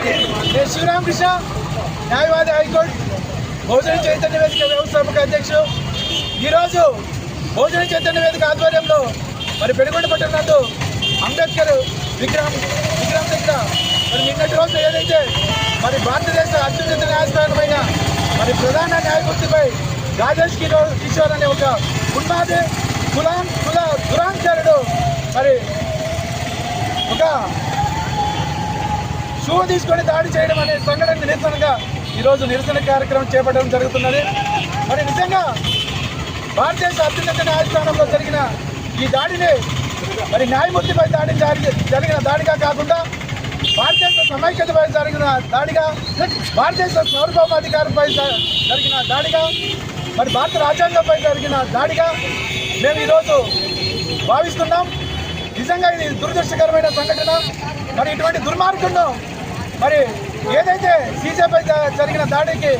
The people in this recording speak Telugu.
నేను శ్రీరామకృష్ణ, న్యాయవాది, హైకోర్టు, బహుజన చైతన్య వేదిక వ్యవస్థాపక అధ్యక్షుడు. ఈరోజు బహుజన చైతన్య వేదిక ఆధ్వర్యంలో మరి పెనుగొండ పట్టణంలో అంబేద్కర్ విగ్రహం దగ్గర మరి నిన్నటి రోజు ఏదైతే మరి భారతదేశ అత్యున్నత న్యాయస్థానమైన మరి ప్రధాన న్యాయమూర్తిపై రాజేష్ కిషోర్ అనే ఒక ఉన్మాది కుల దురాంచారుడు మరి ఒక షూ తీసుకొని దాడి చేయడం అనే సంఘటన నిరసనగా ఈరోజు నిరసన కార్యక్రమం చేపట్టడం జరుగుతున్నది. మరి నిజంగా భారతదేశ అత్యున్నత న్యాయస్థానంలో జరిగిన ఈ దాడిని మరి న్యాయమూర్తిపై జరిగిన దాడిగా కాకుండా భారతదేశ సమైక్యతపై జరిగిన దాడిగా, భారతదేశ సార్వభౌమాధికారంపై జరిగిన దాడిగా, మరి భారత రాజ్యాంగంపై జరిగిన దాడిగా మేము ఈరోజు భావిస్తున్నాం. నిజంగా ఇది దురదృష్టకరమైన సంఘటన. మరి ఇటువంటి దుర్మార్గంలో మరి ఏదైతే సీజేపై జరిగిన దాడికి